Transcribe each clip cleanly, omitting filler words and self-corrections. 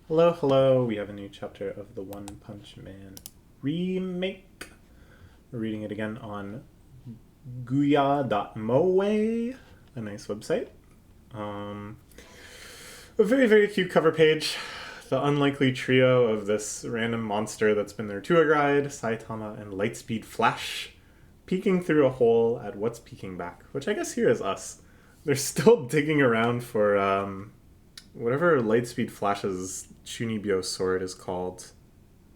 Hello, hello. We have a new chapter of the One Punch Man remake. We're reading it again on guya.moe, a nice website. A very, very cute cover page. The unlikely trio of this random monster that's been their tour guide, Saitama and Lightspeed Flash, peeking through a hole at what's peeking back, which I guess here is us. They're still digging around for whatever Lightspeed Flash's Chunibyo sword is called.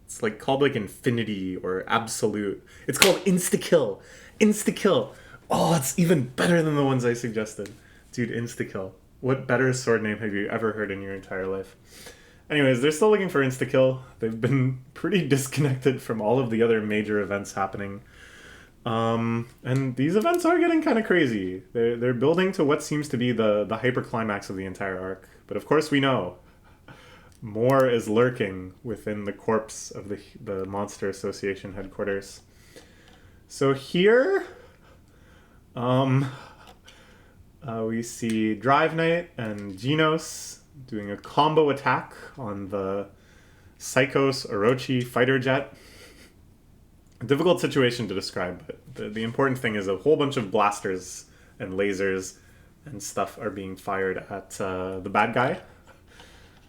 It's like called like Infinity or Absolute. It's called Insta-Kill. Insta-Kill. Oh, it's even better than the ones I suggested. Dude, Insta-Kill. What better sword name have you ever heard in your entire life? Anyways, they're still looking for Insta-Kill. They've been pretty disconnected from all of the other major events happening. And these events are getting kind of crazy. They're building to what seems to be the hyper climax of the entire arc. But of course we know more is lurking within the corpse of the Monster Association headquarters. So here, we see Drive Knight and Genos doing a combo attack on the Psychos Orochi fighter jet. A difficult situation to describe, but the important thing is a whole bunch of blasters and lasers and stuff are being fired at the bad guy.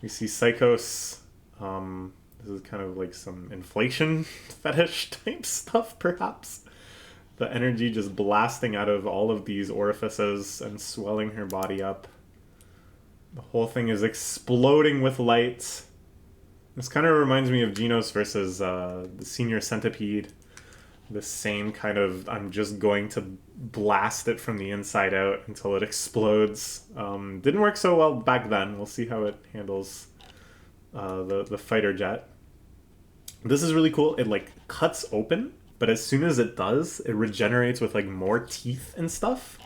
We see Psychos. This is kind of like some inflation fetish type stuff, perhaps. The energy just blasting out of all of these orifices and swelling her body up. The whole thing is exploding with light. This kind of reminds me of Genos versus the Senior Centipede. The same kind of, I'm just going to blast it from the inside out until it explodes. Didn't work so well back then. We'll see how it handles the fighter jet. This is really cool. It like cuts open, but as soon as it does, it regenerates with like more teeth and stuff.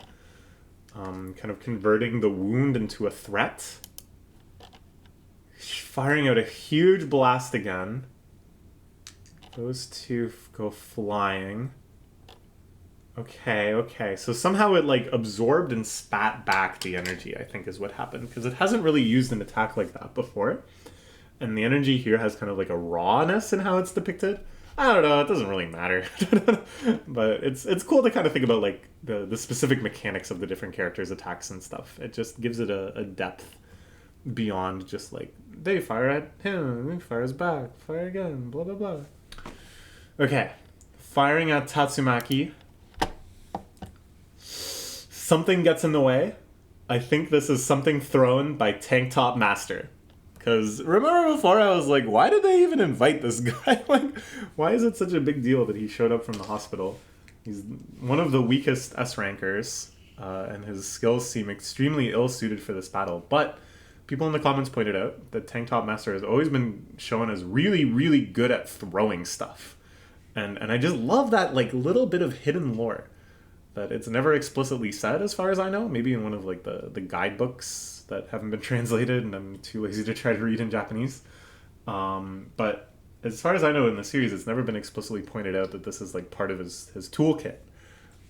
Kind of converting the wound into a threat. Firing out a huge blast again. Those two go flying. Okay. So somehow it like absorbed and spat back the energy, I think is what happened. Because it hasn't really used an attack like that before. And the energy here has kind of like a rawness in how it's depicted. I don't know, it doesn't really matter. But it's cool to kind of think about like the specific mechanics of the different characters' attacks and stuff. It just gives it a depth beyond just like, they fire at him, he fires back, fire again, blah blah blah. Okay, firing at Tatsumaki. Something gets in the way. I think this is something thrown by Tank Top Master. Because remember before I was like, why did they even invite this guy? Like, why is it such a big deal that he showed up from the hospital? He's one of the weakest S-rankers, and his skills seem extremely ill-suited for this battle. But people in the comments pointed out that Tank Top Master has always been shown as really, really good at throwing stuff. And I just love that like little bit of hidden lore that it's never explicitly said as far as I know. Maybe in one of like the guidebooks that haven't been translated and I'm too lazy to try to read in Japanese. But as far as I know in the series, it's never been explicitly pointed out that this is like part of his toolkit.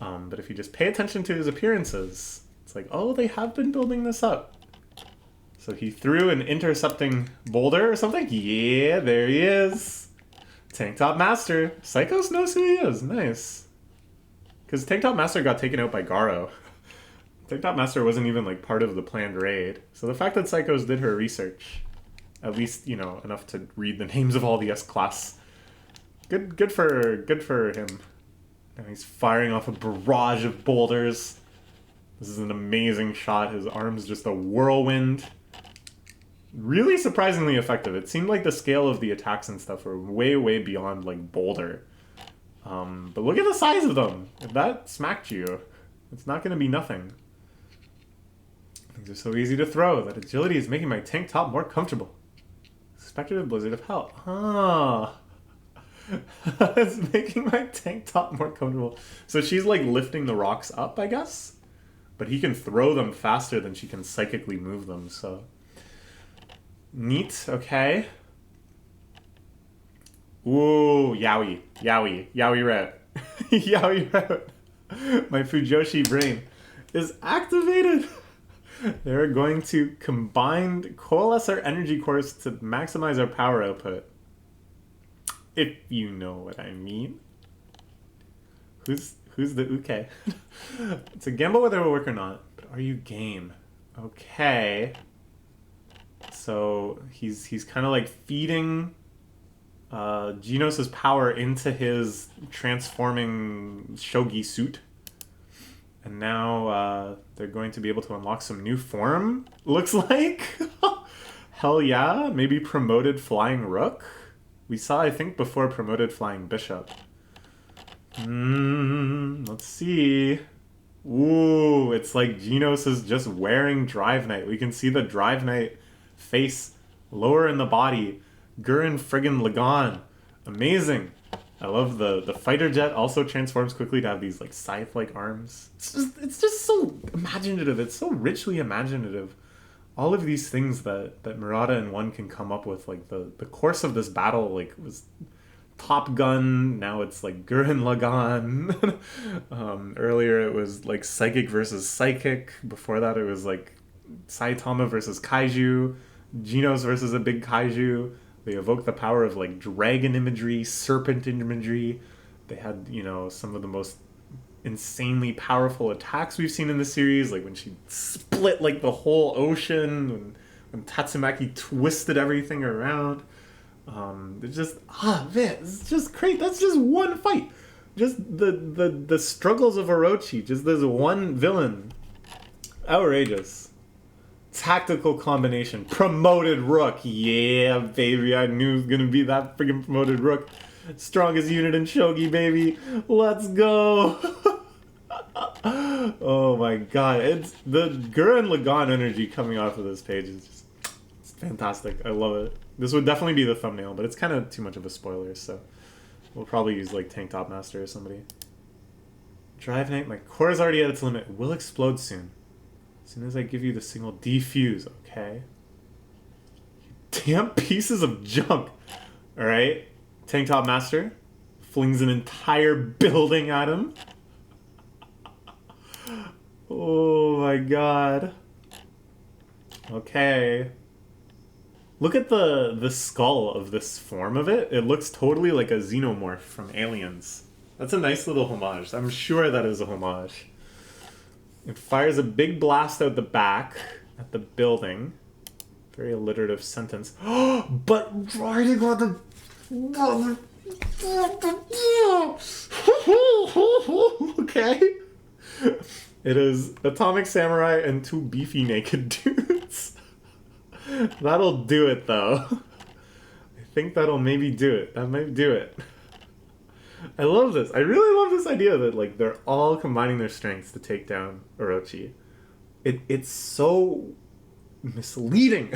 But if you just pay attention to his appearances, it's like, oh, they have been building this up. So he threw an intercepting boulder or something? Yeah, there he is. Tank Top Master. Psychos knows who he is. Nice. Because Tank Top Master got taken out by Garo. Tank Top Master wasn't even like part of the planned raid. So the fact that Psychos did her research, at least, you know, enough to read the names of all the S-class. Good for him. And he's firing off a barrage of boulders. This is an amazing shot. His arm's just a whirlwind. Really surprisingly effective. It seemed like the scale of the attacks and stuff were way, way beyond like Boulder. But look at the size of them. If that smacked you, it's not going to be nothing. Things are so easy to throw that agility is making my tank top more comfortable. Spectre Blizzard of Hell. Ah. It's making my tank top more comfortable. So she's like lifting the rocks up, I guess? But he can throw them faster than she can psychically move them, so... Neat, okay. Ooh, Yowie route. Yowie route. My Fujoshi brain is activated. They're going to coalesce our energy cores to maximize our power output. If you know what I mean. Who's the uke? It's a gamble whether it will work or not. But are you game? Okay. So he's kind of like feeding Genos' power into his transforming shogi suit. And now they're going to be able to unlock some new form, looks like. Hell yeah, maybe promoted flying rook. We saw, I think, before promoted flying bishop. Let's see. Ooh, it's like Genos is just wearing Drive Knight. We can see the Drive Knight face lower in the body. Gurren friggin' Lagann. Amazing. I love the fighter jet also transforms quickly to have these like scythe-like arms. It's just so imaginative. It's so richly imaginative. All of these things that Murata and One can come up with, like the course of this battle, like was Top Gun. Now it's like Gurren Lagann. Earlier it was like psychic versus psychic. Before that it was like Saitama versus Kaiju. Genos versus a big Kaiju. They evoke the power of like dragon imagery, serpent imagery. They had, some of the most insanely powerful attacks we've seen in the series, like when she split like the whole ocean, when Tatsumaki twisted everything around. It's just man, it's just great. That's just one fight. Just the struggles of Orochi. Just this one villain. Outrageous. Tactical combination. Promoted rook. Yeah, baby. I knew it was going to be that freaking promoted rook. Strongest unit in Shogi, baby. Let's go. Oh my god. It's the Gurren Lagann energy coming off of this page is just it's fantastic. I love it. This would definitely be the thumbnail, but it's kind of too much of a spoiler, so we'll probably use like Tank Top Master or somebody. Drive Knight. My core is already at its limit. It will explode soon. As soon as I give you the signal defuse, okay? Damn pieces of junk. Alright. Tank Top Master flings an entire building at him. Oh my god. Okay. Look at the skull of this form of it. It looks totally like a xenomorph from Aliens. That's a nice little homage. I'm sure that is a homage. It fires a big blast out the back at the building. Very alliterative sentence. But riding on the... Okay. It is Atomic Samurai and two beefy naked dudes. That'll do it, though. I think that'll maybe do it. That might do it. I love this. I really love this idea that like they're all combining their strengths to take down Orochi. It's so misleading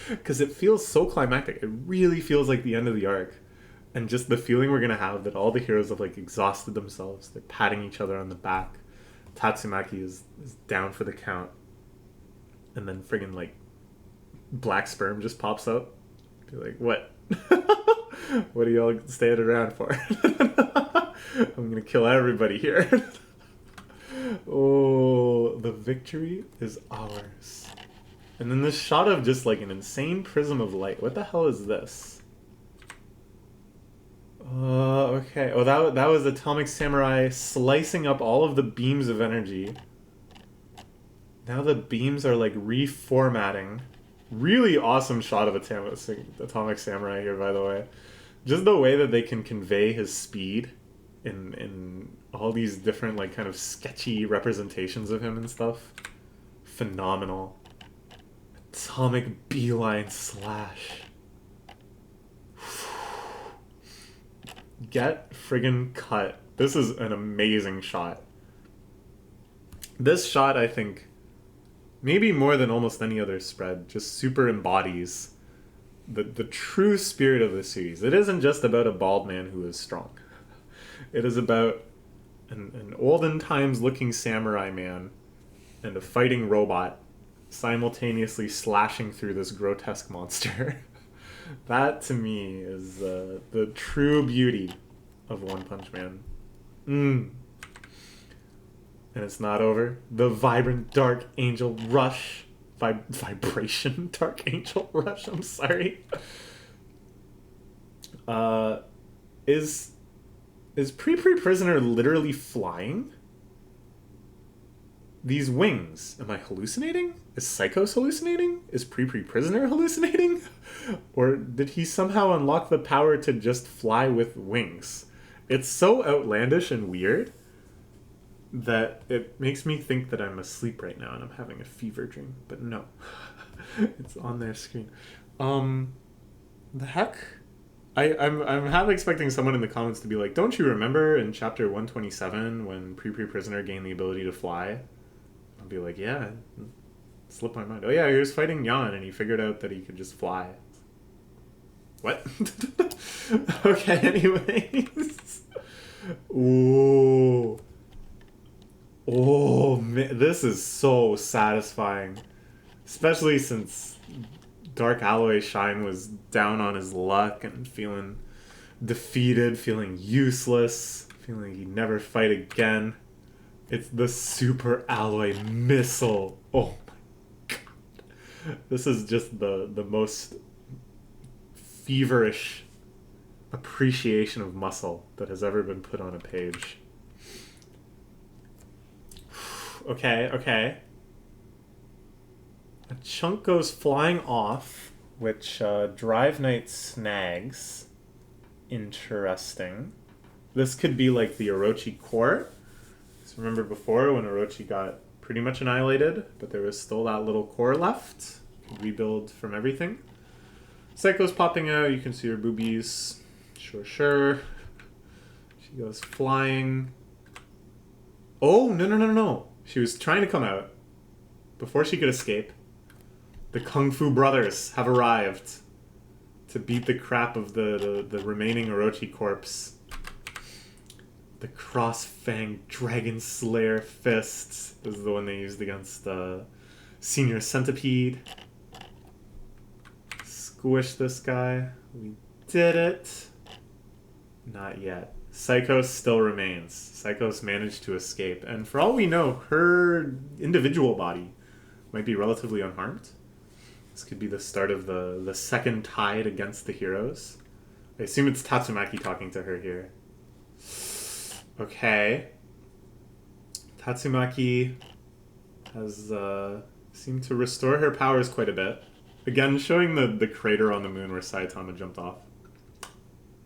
because it feels so climactic. It really feels like the end of the arc, and just the feeling we're gonna have that all the heroes have like exhausted themselves. They're patting each other on the back. Tatsumaki is down for the count, and then friggin' like black sperm just pops up. Be like, what? What are y'all staying around for? I'm gonna kill everybody here. Oh, the victory is ours. And then this shot of just like an insane prism of light. What the hell is this? Okay. Oh, that was Atomic Samurai slicing up all of the beams of energy. Now the beams are like reformatting. Really awesome shot of Atomic Samurai here, by the way. Just the way that they can convey his speed in all these different like kind of sketchy representations of him and stuff. Phenomenal. Atomic beeline slash. Get friggin' cut. This is an amazing shot. This shot, I think, maybe more than almost any other spread, just super embodies the true spirit of this series. It isn't just about a bald man who is strong. It is about an olden times looking samurai man and a fighting robot simultaneously slashing through this grotesque monster. That to me is the true beauty of One Punch Man. And it's not over. The vibrant dark angel rush Vibration Dark Angel Rush. I'm sorry. Uh, is Prisoner literally flying? These wings. Am I hallucinating? Is Psychos hallucinating? Is Prisoner hallucinating? Or did he somehow unlock the power to just fly with wings? It's so outlandish and weird that it makes me think that I'm asleep right now and I'm having a fever dream. But no. It's on their screen. The heck? I'm half expecting someone in the comments to be like, don't you remember in chapter 127 when Prisoner gained the ability to fly? I'll be like, yeah, it slipped my mind. Oh yeah, he was fighting Yan and he figured out that he could just fly. What? Okay, anyways. Ooh. Oh, man, this is so satisfying. Especially since Dark Alloy Shine was down on his luck and feeling defeated, feeling useless, feeling he'd never fight again. It's the Super Alloy Missile. Oh my god. This is just the most feverish appreciation of muscle that has ever been put on a page. Okay. A chunk goes flying off, which Drive Knight snags. Interesting. This could be like the Orochi core. So remember before when Orochi got pretty much annihilated, but there was still that little core left. Rebuild from everything. Psycho's popping out. You can see her boobies. Sure. She goes flying. Oh, no. She was trying to come out before she could escape. The Kung Fu brothers have arrived to beat the crap of the remaining Orochi corpse. The Cross-Fang Dragon Slayer fists. This is the one they used against Senior Centipede. Squish this guy. We did it. Not yet. Psychos still remains. Psychos managed to escape. And for all we know, her individual body might be relatively unharmed. This could be the start of the second tide against the heroes. I assume it's Tatsumaki talking to her here. Okay. Tatsumaki has seemed to restore her powers quite a bit. Again, showing the crater on the moon where Saitama jumped off.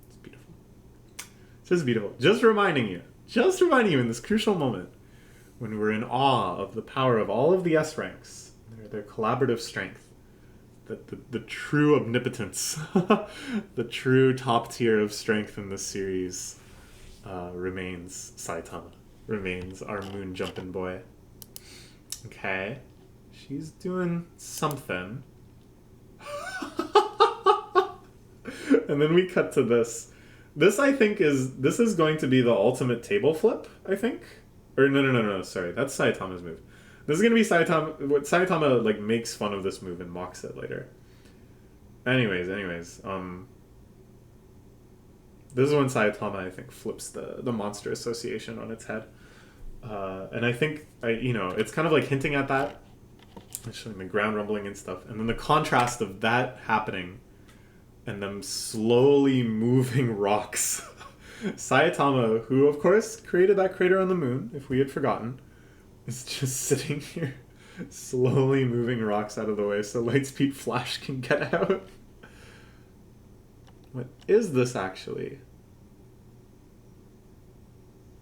It's beautiful. Just beautiful. Just reminding you in this crucial moment when we're in awe of the power of all of the S ranks, their collaborative strength, the true omnipotence, the true top tier of strength in this series remains Saitama. Remains our moon jumping boy. Okay. She's doing something. And then we cut to this. This is going to be the ultimate table flip, I think. Or no, sorry. That's Saitama's move. This is going to be Saitama like makes fun of this move and mocks it later. Anyways, this is when Saitama, I think, flips the monster association on its head. And I think, it's kind of like hinting at that. Showing the ground rumbling and stuff. And then the contrast of that happening and them slowly moving rocks. Saitama, who, of course, created that crater on the moon, if we had forgotten, is just sitting here slowly moving rocks out of the way so Lightspeed Flash can get out. What is this, actually?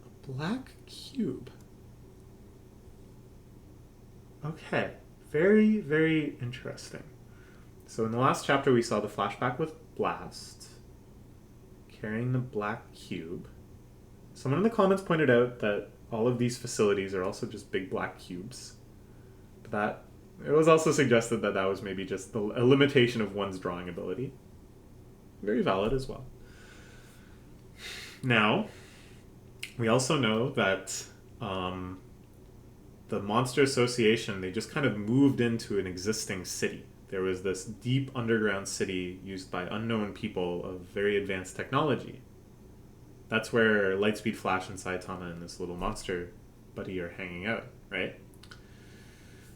A black cube. Okay. Very, very interesting. So in the last chapter, we saw the flashback with Blast carrying the black cube. Someone in the comments pointed out that all of these facilities are also just big black cubes. But it was also suggested that was maybe just a limitation of one's drawing ability. Very valid as well. Now, we also know that the Monster Association, they just kind of moved into an existing city. There was this deep underground city used by unknown people of very advanced technology. That's where Lightspeed Flash and Saitama and this little monster buddy are hanging out, right?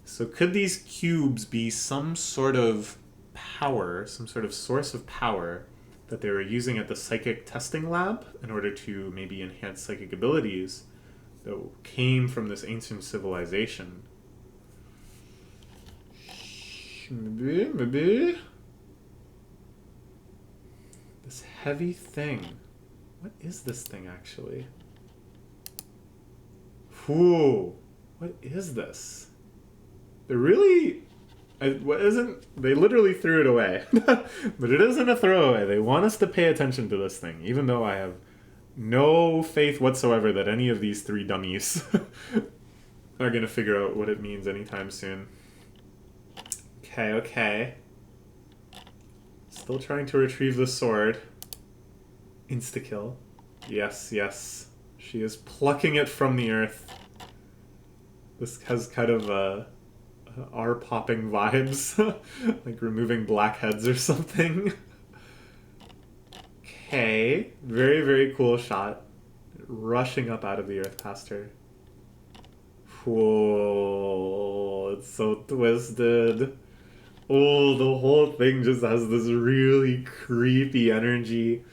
So could these cubes be some sort of power, some sort of source of power that they were using at the psychic testing lab in order to maybe enhance psychic abilities that came from this ancient civilization? Maybe. This heavy thing. What is this thing actually? Whoa. What is this? They're really... what isn't... They literally threw it away. But it isn't a throwaway. They want us to pay attention to this thing, even though I have no faith whatsoever that any of these three dummies are going to figure out what it means anytime soon. Okay. Still trying to retrieve the sword. Insta-kill. Yes. She is plucking it from the earth. This has kind of R-popping vibes. Like removing blackheads or something. Okay. Very, very cool shot. Rushing up out of the earth past her. Whoa. It's so twisted. Oh, the whole thing just has this really creepy energy.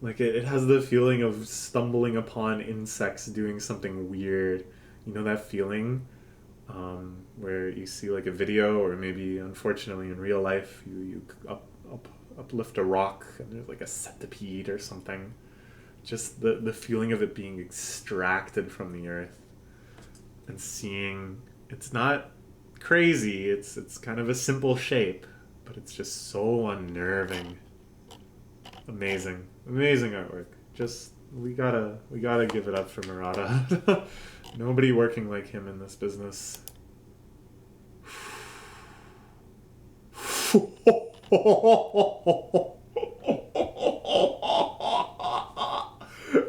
Like, it has the feeling of stumbling upon insects doing something weird. You know that feeling? Where you see, like, a video, or maybe, unfortunately, in real life, you uplift a rock, and there's, like, a centipede or something. Just the feeling of it being extracted from the earth. And seeing... It's not crazy, it's kind of a simple shape, but it's just so unnerving. Amazing artwork. Just we gotta give it up for Murata. Nobody working like him in this business.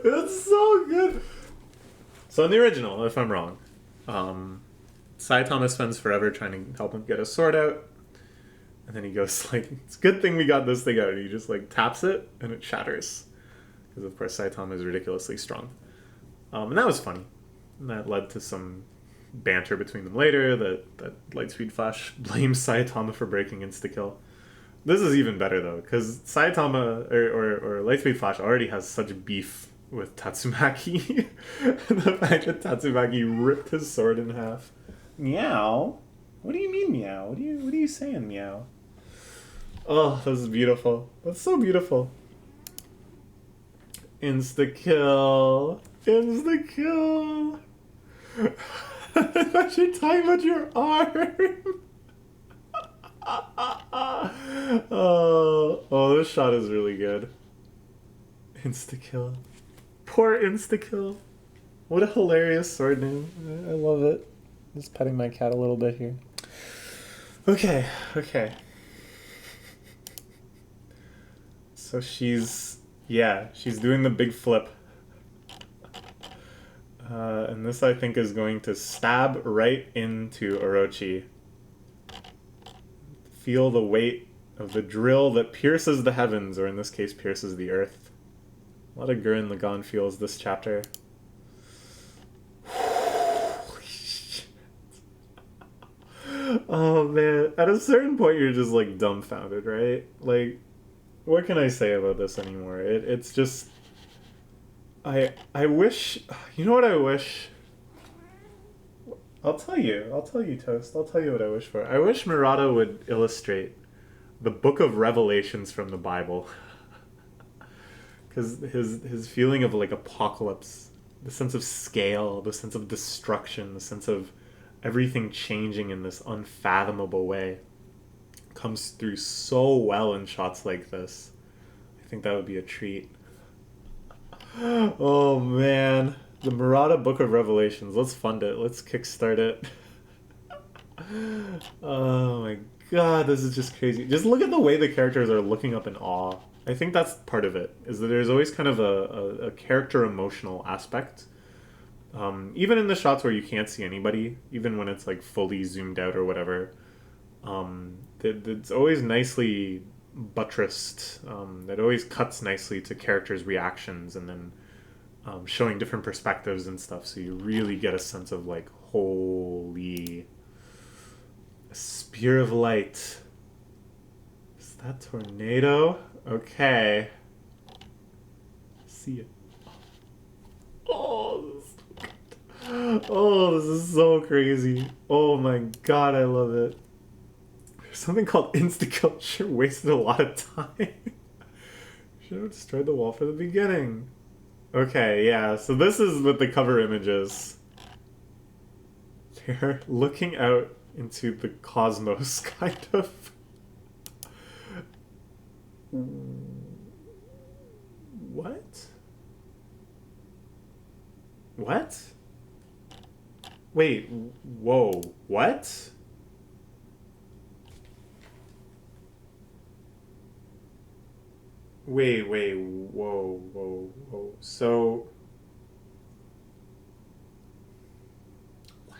It's so good. So in the original, if I'm wrong, Saitama spends forever trying to help him get his sword out. And then he goes like, it's a good thing we got this thing out. And he just like taps it and it shatters. Because of course Saitama is ridiculously strong. And that was funny. And that led to some banter between them later that Lightspeed Flash blames Saitama for breaking insta-kill. This is even better though, because Saitama or Lightspeed Flash already has such beef with Tatsumaki. The fact that Tatsumaki ripped his sword in half. Meow? What do you mean meow? What are you saying meow? Oh, this is beautiful. That's so beautiful. Insta-kill. Insta-kill. I thought you were talking about your arm. Oh, this shot is really good. Insta-kill. Poor Insta-kill. What a hilarious sword name. I love it. Just petting my cat a little bit here. Okay. So she's doing the big flip. And this, I think, is going to stab right into Orochi. Feel the weight of the drill that pierces the heavens, or in this case, pierces the earth. A lot of Gurren Lagann feels this chapter. Oh man, at a certain point you're just like dumbfounded, right? Like, what can I say about this anymore? It's just... I wish... You know what I wish? I'll tell you, Toast. I'll tell you what I wish for. I wish Murata would illustrate the Book of Revelations from the Bible. Because his feeling of like apocalypse, the sense of scale, the sense of destruction, the sense of everything changing in this unfathomable way comes through so well in shots like this. I think that would be a treat. Oh man, the Murata Book of Revelations. Let's fund it. Let's kickstart it. Oh my god, this is just crazy. Just look at the way the characters are looking up in awe. I think that's part of it, is that there's always kind of a character emotional aspect. Even in the shots where you can't see anybody, even when it's like fully zoomed out or whatever, it's always nicely buttressed. It always cuts nicely to characters' reactions and then showing different perspectives and stuff, so you really get a sense of like, holy... A spear of light. Is that tornado? Okay. See it. Oh, this is so good. Oh, this is so crazy. Oh my god, I love it. There's something called insta-kill. Sure wasted a lot of time. Should have destroyed the wall for the beginning. Okay, yeah, so this is what the cover image is. They're looking out into the cosmos, kind of. What? What? Wait, whoa, what? Wait, whoa. So... What?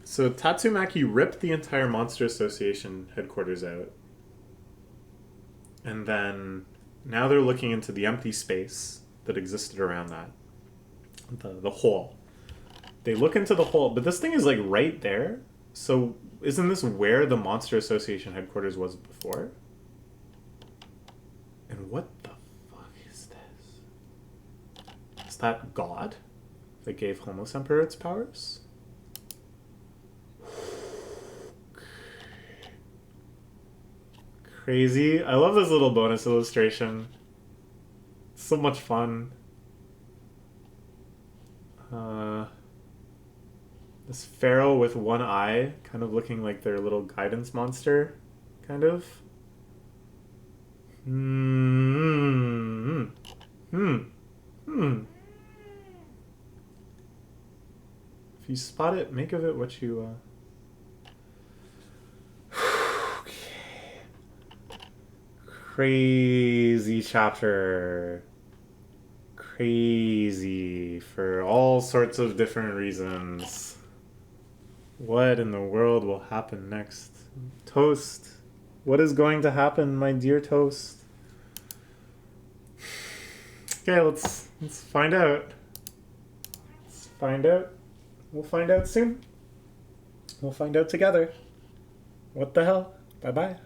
So Tatsumaki ripped the entire Monster Association headquarters out. And then now they're looking into the empty space that existed around that. The hole. They look into the hole, but this thing is like right there. So isn't this where the Monster Association headquarters was before? And what the fuck is this? Is that God that gave Homos Emperor its powers? Crazy. I love this little bonus illustration. It's so much fun. This pharaoh with one eye, kind of looking like their little guidance monster, kind of. If you spot it, make of it what you, Okay. Crazy chapter. Crazy for all sorts of different reasons. What in the world will happen next? Toast. What is going to happen, my dear Toast? Okay, let's find out. Let's find out. We'll find out soon. We'll find out together. What the hell? Bye-bye.